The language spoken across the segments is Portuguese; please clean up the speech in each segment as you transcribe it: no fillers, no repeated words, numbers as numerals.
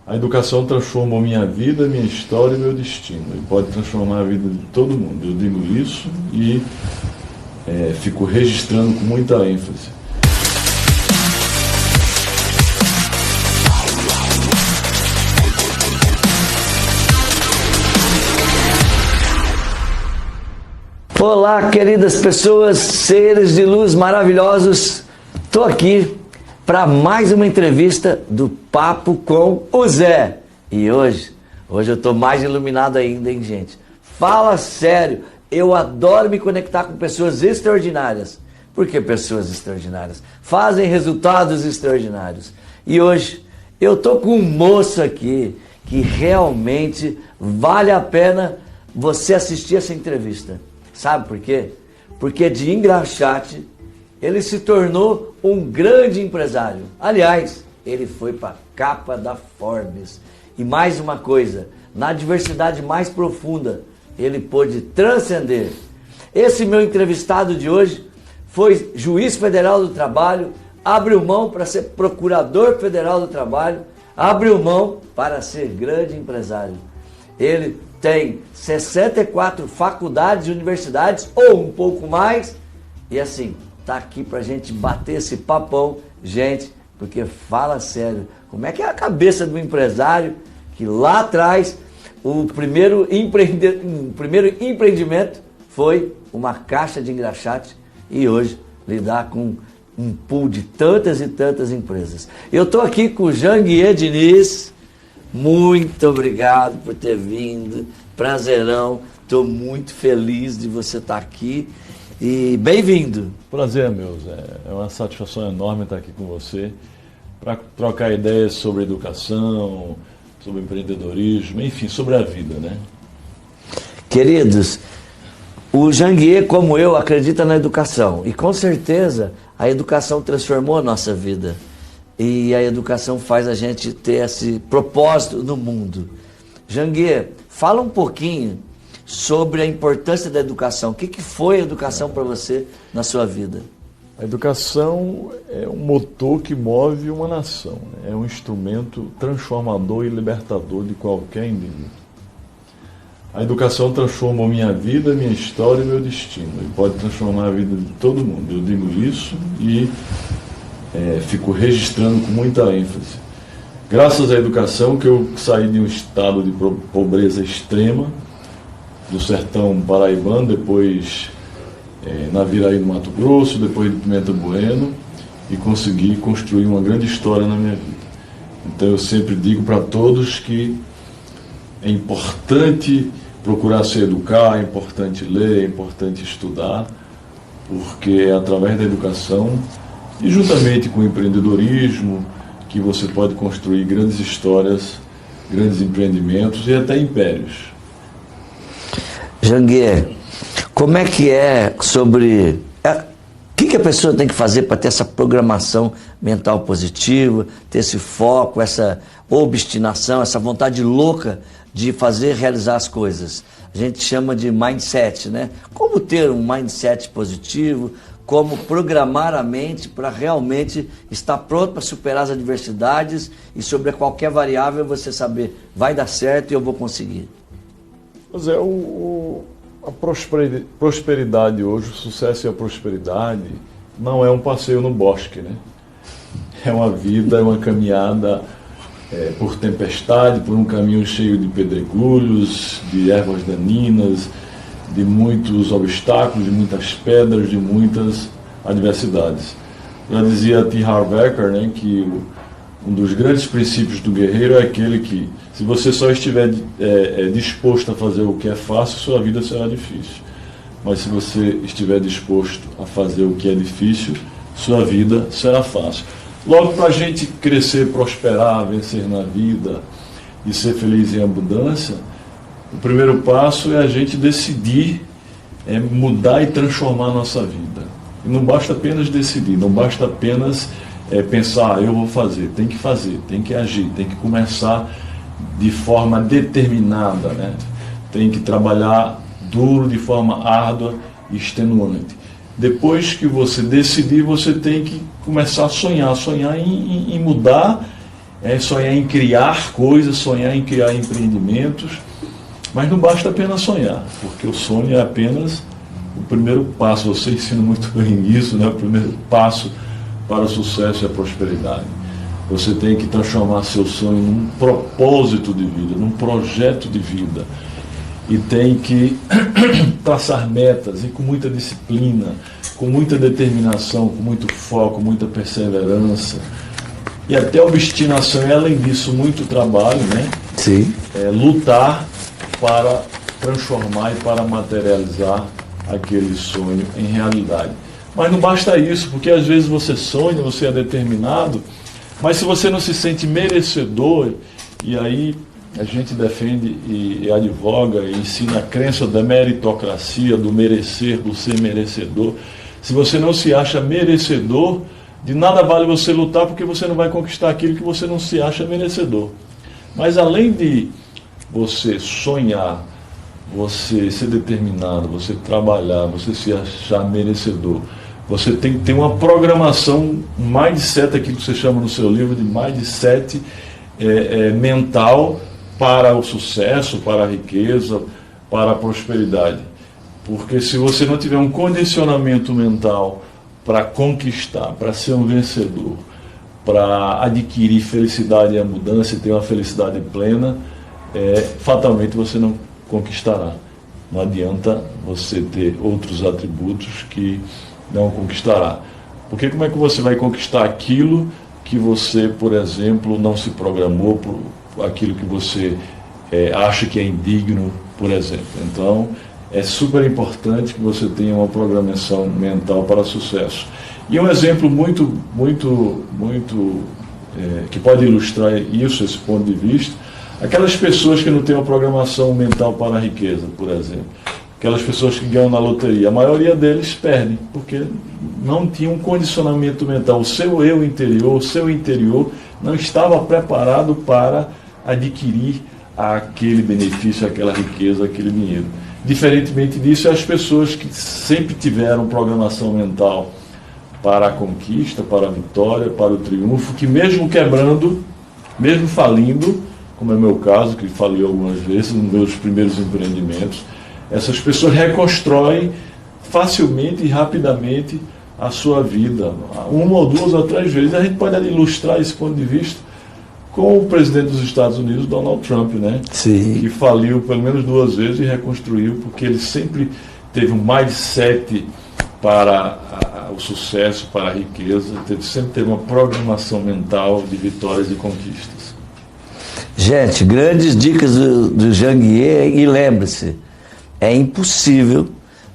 A educação transformou minha vida, minha história e meu destino. E pode transformar a vida de todo mundo. Eu digo isso e fico registrando com muita ênfase. Olá, queridas pessoas, seres de luz maravilhosos. Estou aqui para mais uma entrevista do Papo com o Zé. E hoje eu estou mais iluminado ainda, hein, gente? Fala sério, eu adoro me conectar com pessoas extraordinárias. Por que pessoas extraordinárias? Fazem resultados extraordinários. E hoje eu estou com um moço aqui que realmente vale a pena você assistir essa entrevista. Sabe por quê? Porque de engraxate ele se tornou um grande empresário. Aliás, ele foi para a capa da Forbes. E mais uma coisa, na diversidade mais profunda, ele pôde transcender. Esse meu entrevistado de hoje foi juiz federal do trabalho, abriu mão para ser procurador federal do trabalho, abriu mão para ser grande empresário. Ele tem 64 faculdades e universidades, ou um pouco mais, e assim, tá aqui pra gente bater esse papão, gente, porque fala sério, como é que é a cabeça do empresário que lá atrás, o primeiro empreendimento foi uma caixa de engraxate e hoje lidar com um pool de tantas e tantas empresas. Eu tô aqui com o Janguier Diniz. Muito obrigado por ter vindo, prazerão, estou muito feliz de você estar aqui e bem-vindo. Prazer, meu Zé, é uma satisfação enorme estar aqui com você para trocar ideias sobre educação, sobre empreendedorismo, enfim, sobre a vida, né? Queridos, o Janguier, como eu, acredita na educação e com certeza a educação transformou a nossa vida. E a educação faz a gente ter esse propósito no mundo. Janguier, fala um pouquinho sobre a importância da educação. O que foi a educação para você na sua vida? A educação é um motor que move uma nação, né? É um instrumento transformador e libertador de qualquer indivíduo. A educação transformou minha vida, minha história e meu destino. E pode transformar a vida de todo mundo. Eu digo isso e fico registrando com muita ênfase. Graças à educação que eu saí de um estado de pobreza extrema, do sertão paraibano, depois Naviraí, no Mato Grosso, depois de Pimenta Bueno, e consegui construir uma grande história na minha vida. Então eu sempre digo para todos que é importante procurar se educar, é importante ler, é importante estudar, porque é através da educação e juntamente com o empreendedorismo que você pode construir grandes histórias, grandes empreendimentos e até impérios. Janguier, como é que é sobre... O que a pessoa tem que fazer para ter essa programação mental positiva, ter esse foco, essa obstinação, essa vontade louca de fazer, realizar as coisas? A gente chama de mindset, né? Como ter um mindset positivo, como programar a mente para realmente estar pronto para superar as adversidades e sobre qualquer variável você saber, vai dar certo e eu vou conseguir. Pois é, a prosperidade hoje, o sucesso e a prosperidade não é um passeio no bosque, né? É uma vida, é uma caminhada por tempestade, por um caminho cheio de pedregulhos, de ervas daninhas, de muitos obstáculos, de muitas pedras, de muitas adversidades. Já dizia T. Harv Eker, né, que um dos grandes princípios do guerreiro é aquele que, se você só estiver disposto a fazer o que é fácil, sua vida será difícil. Mas se você estiver disposto a fazer o que é difícil, sua vida será fácil. Logo, para a gente crescer, prosperar, vencer na vida e ser feliz em abundância, o primeiro passo é a gente decidir mudar e transformar a nossa vida. E não basta apenas decidir, não basta apenas pensar, eu vou fazer, tem que agir, tem que começar de forma determinada, né? Tem que trabalhar duro, de forma árdua e extenuante. Depois que você decidir, você tem que começar a sonhar em mudar é sonhar em criar coisas, sonhar em criar empreendimentos, mas não basta apenas sonhar, porque o sonho é apenas o primeiro passo. Você ensina muito bem isso, né? O primeiro passo para o sucesso e a prosperidade. Você tem que transformar seu sonho num propósito de vida, num projeto de vida. E tem que traçar metas, e com muita disciplina, com muita determinação, com muito foco, muita perseverança. E até obstinação, e além disso, muito trabalho, né? Sim. Lutar para transformar e para materializar aquele sonho em realidade. Mas não basta isso, porque às vezes você sonha, você é determinado, mas se você não se sente merecedor, e aí a gente defende e advoga e ensina a crença da meritocracia, do merecer, do ser merecedor. Se você não se acha merecedor, de nada vale você lutar, porque você não vai conquistar aquilo que você não se acha merecedor. Mas além de você sonhar, você ser determinado, você trabalhar, você se achar merecedor, você tem que ter uma programação, um mindset, aquilo que você chama no seu livro de mindset mental, para o sucesso, para a riqueza, para a prosperidade. Porque se você não tiver um condicionamento mental para conquistar, para ser um vencedor, para adquirir felicidade e abundância e ter uma felicidade plena, fatalmente você não conquistará. Não adianta você ter outros atributos que não conquistará. Porque como é que você vai conquistar aquilo que você, por exemplo, não se programou, por aquilo que você acha que é indigno, por exemplo? Então, é super importante que você tenha uma programação mental para sucesso. E um exemplo muito que pode ilustrar isso, esse ponto de vista, aquelas pessoas que não têm uma programação mental para a riqueza, por exemplo. Aquelas pessoas que ganham na loteria, a maioria deles perdem, porque não tinha um condicionamento mental. O seu eu interior, o seu interior não estava preparado para adquirir aquele benefício, aquela riqueza, aquele dinheiro. Diferentemente disso, as pessoas que sempre tiveram programação mental para a conquista, para a vitória, para o triunfo, que mesmo quebrando, mesmo falindo, como é o meu caso, que falei algumas vezes nos meus primeiros empreendimentos, essas pessoas reconstroem facilmente e rapidamente a sua vida, uma ou duas ou três vezes. A gente pode ilustrar esse ponto de vista com o presidente dos Estados Unidos, Donald Trump, né? Sim. Que faliu pelo menos duas vezes e reconstruiu, porque ele sempre teve um mindset para o sucesso, para a riqueza, sempre teve uma programação mental de vitórias e conquistas. Gente, grandes dicas do Jean Guier, e lembre-se, é impossível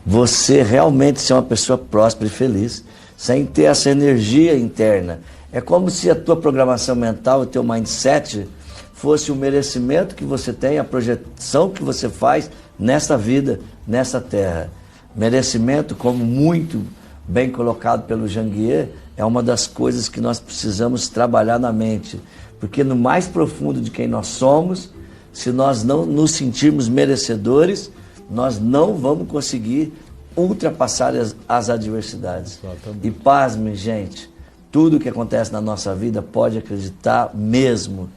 você realmente ser uma pessoa próspera e feliz sem ter essa energia interna. É como se a tua programação mental, o teu mindset, fosse o merecimento que você tem, a projeção que você faz nessa vida, nessa terra. Merecimento, como muito bem colocado pelo Jean Guier, é uma das coisas que nós precisamos trabalhar na mente. Porque no mais profundo de quem nós somos, se nós não nos sentirmos merecedores, nós não vamos conseguir ultrapassar as adversidades. Exatamente. E pasme, gente, tudo que acontece na nossa vida, pode acreditar mesmo,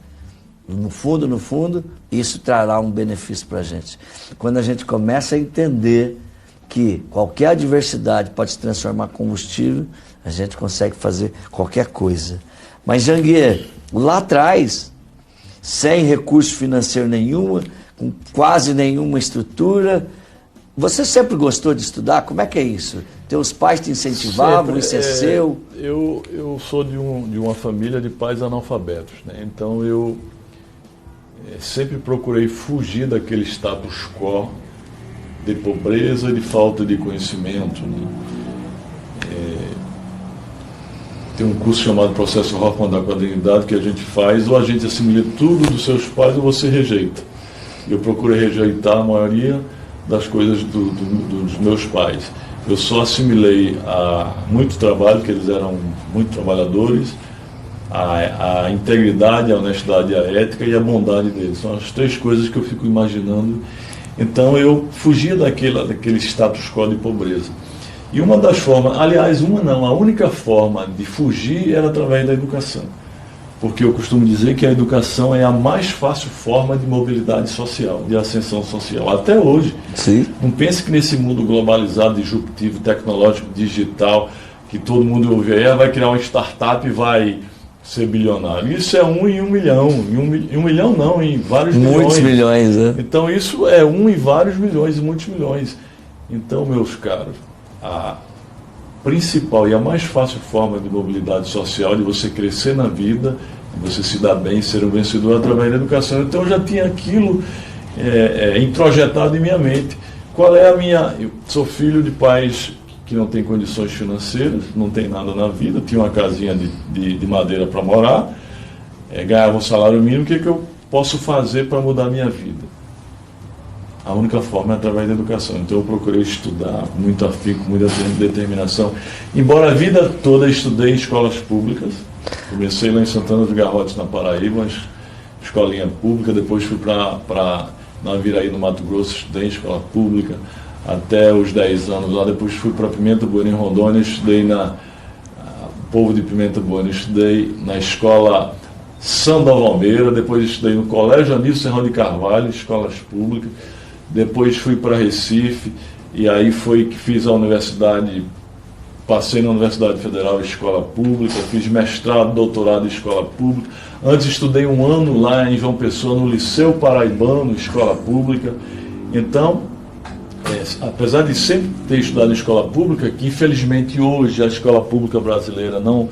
no fundo, isso trará um benefício para a gente. Quando a gente começa a entender que qualquer adversidade pode se transformar em combustível, a gente consegue fazer qualquer coisa. Mas, Jean Guier, lá atrás, sem recurso financeiro nenhum, com quase nenhuma estrutura, você sempre gostou de estudar? Como é que é isso? Teus pais te incentivavam, sempre, isso é seu? Eu sou de uma família de pais analfabetos, né? Então eu sempre procurei fugir daquele status quo de pobreza e de falta de conhecimento, né? Tem um curso chamado Processo Hoffman da Quadrinidade que a gente faz, ou a gente assimila tudo dos seus pais ou você rejeita. Eu procurei rejeitar a maioria das coisas dos meus pais. Eu só assimilei muito trabalho, que eles eram muito trabalhadores, a integridade, a honestidade, a ética e a bondade deles. São as três coisas que eu fico imaginando. Então eu fugia daquele status quo de pobreza. E uma das formas, aliás, a única forma de fugir era através da educação. porque eu costumo dizer que a educação é a mais fácil forma de mobilidade social, de ascensão social, até hoje. Sim. Não pense que nesse mundo globalizado, disruptivo, tecnológico, digital, que todo mundo ouve aí, vai criar uma startup e vai ser bilionário. Isso é 1 em 1 milhão, em 1 milhão não, em vários milhões. Muitos milhões, né? Então isso é 1 em vários milhões, e muitos milhões. Então, meus caros, a principal e a mais fácil forma de mobilidade social, de você crescer na vida, de você se dar bem, ser um vencedor, é através da educação. Então eu já tinha aquilo introjetado em minha mente. Qual é a minha... Eu sou filho de pais que não têm condições financeiras, não tem nada na vida, tinha uma casinha de madeira para morar, ganhava um salário mínimo. O que eu posso fazer para mudar a minha vida? A única forma é através da educação. Então eu procurei estudar com muito afinco, com muita determinação. Embora a vida toda estudei em escolas públicas, comecei lá em Santana dos Garrotes, na Paraíba, uma escolinha pública, depois fui para Naviraí, no Mato Grosso, estudei em escola pública até os 10 anos lá. Depois fui para Pimenta Bueno, em Rondônia, estudei Povo de Pimenta Bueno, estudei na escola São Almeida, depois estudei no Colégio Anísio Serrão de Carvalho, escolas públicas. Depois fui para Recife, e aí foi que fiz a universidade, passei na Universidade Federal, escola pública, fiz mestrado, doutorado em escola pública. Antes estudei 1 ano lá em João Pessoa, no Liceu Paraibano, escola pública. Então, apesar de sempre ter estudado em escola pública, que infelizmente hoje a escola pública brasileira não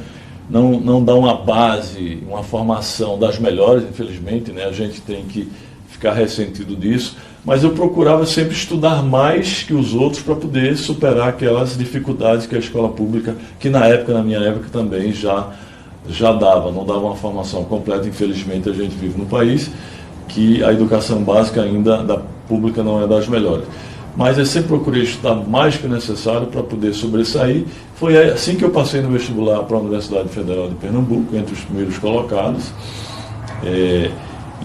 dá uma base, uma formação das melhores, infelizmente, né? A gente tem que ficar ressentido disso, mas eu procurava sempre estudar mais que os outros para poder superar aquelas dificuldades que a escola pública, que na minha época também já dava, não dava uma formação completa. Infelizmente a gente vive num país que a educação básica ainda da pública não é das melhores. Mas eu sempre procurei estudar mais que o necessário para poder sobressair. Foi assim que eu passei no vestibular para a Universidade Federal de Pernambuco, entre os primeiros colocados.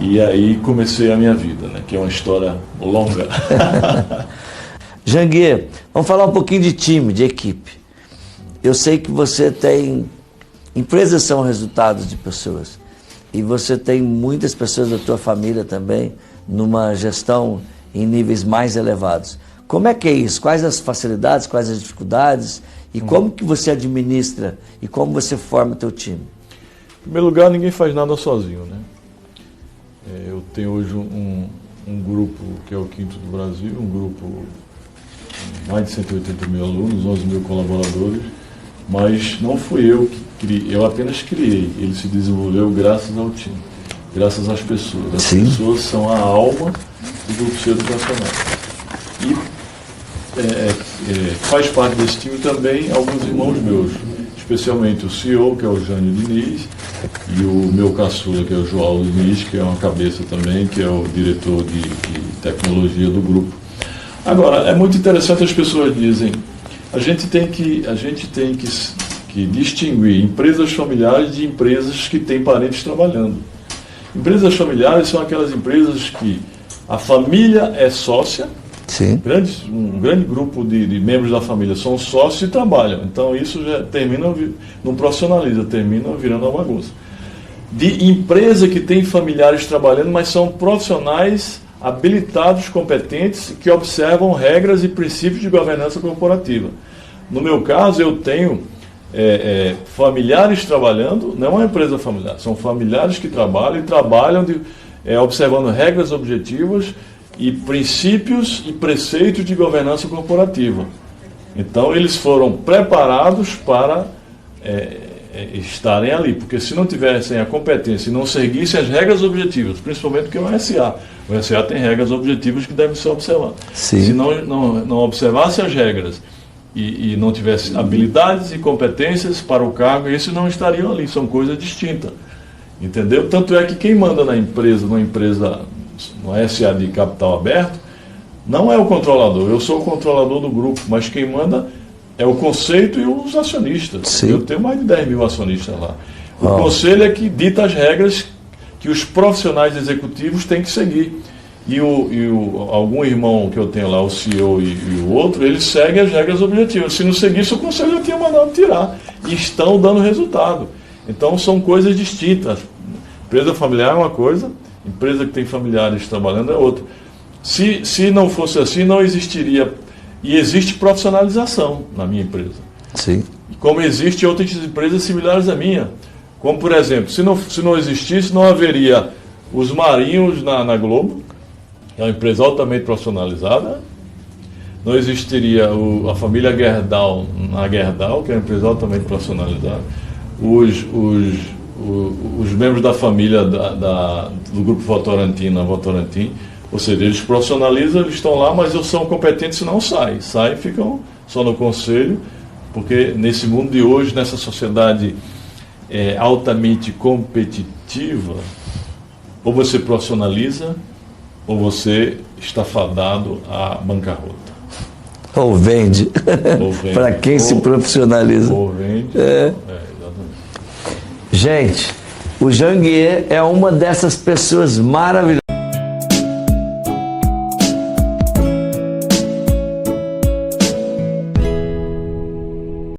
E aí comecei a minha vida, né, que é uma história longa. Janguier, vamos falar um pouquinho de time, de equipe. Eu sei que você tem... Empresas são resultados de pessoas. E você tem muitas pessoas da tua família também, numa gestão em níveis mais elevados. Como é que é isso? Quais as facilidades, quais as dificuldades? E como que você administra e como você forma o teu time? Em primeiro lugar, ninguém faz nada sozinho, né? Eu tenho hoje um grupo que é o 5º do Brasil, um grupo com mais de 180 mil alunos, 11 mil colaboradores, mas não fui eu que criei, eu apenas criei. Ele se desenvolveu graças ao time, graças às pessoas. As Sim. pessoas são a alma do grupo C educacional. E faz parte desse time também alguns irmãos meus, especialmente o CEO, que é o Jânio Diniz, e o meu caçula, que é o João Diniz, que é uma cabeça também, que é o diretor de tecnologia do grupo. Agora, é muito interessante, as pessoas dizem, a gente tem que distinguir empresas familiares de empresas que têm parentes trabalhando. Empresas familiares são aquelas empresas que a família é sócia. Sim. Um grande grupo de membros da família são sócios e trabalham. Então isso já termina, não profissionaliza, termina virando uma bagunça. De empresa que tem familiares trabalhando, mas são profissionais habilitados, competentes, que observam regras e princípios de governança corporativa. No meu caso, eu tenho familiares trabalhando, não é uma empresa familiar, são familiares que trabalham observando regras objetivas e princípios e preceitos de governança corporativa. Então, eles foram preparados para estarem ali, porque se não tivessem a competência e não seguissem as regras objetivas, principalmente porque o SA tem regras objetivas que devem ser observadas. Sim. Se não observasse as regras e não tivesse habilidades e competências para o cargo, esses não estariam ali, são coisas distintas. Entendeu? Tanto é que quem manda numa empresa, no SA de capital aberto, não é o controlador. Eu sou o controlador do grupo, mas quem manda é o conceito e os acionistas. Sim. Eu tenho mais de 10 mil acionistas lá. O conselho é que dita as regras que os profissionais executivos têm que seguir. E algum irmão que eu tenho lá, o CEO e o outro, eles seguem as regras objetivas. Se não seguisse, o conselho já tinha mandado tirar. E estão dando resultado. Então são coisas distintas. Empresa familiar é uma coisa, empresa que tem familiares trabalhando é outra. Se não fosse assim, não existiria. E existe profissionalização na minha empresa. Sim. Como existe outras empresas similares à minha. Como, por exemplo, se não existisse, não haveria os Marinhos na Globo, que é uma empresa altamente profissionalizada. Não existiria a família Gerdau na Gerdau, que é uma empresa altamente profissionalizada. Os membros da família do Grupo Votorantim na Votorantim, ou seja, eles profissionalizam, eles estão lá, mas eles são competentes e não saem. Saem, ficam só no conselho, porque nesse mundo de hoje, nessa sociedade altamente competitiva, ou você profissionaliza, ou você está fadado à bancarrota. Ou vende. Para quem se profissionaliza. Ou vende. Gente, o Janguier é uma dessas pessoas maravilhosas.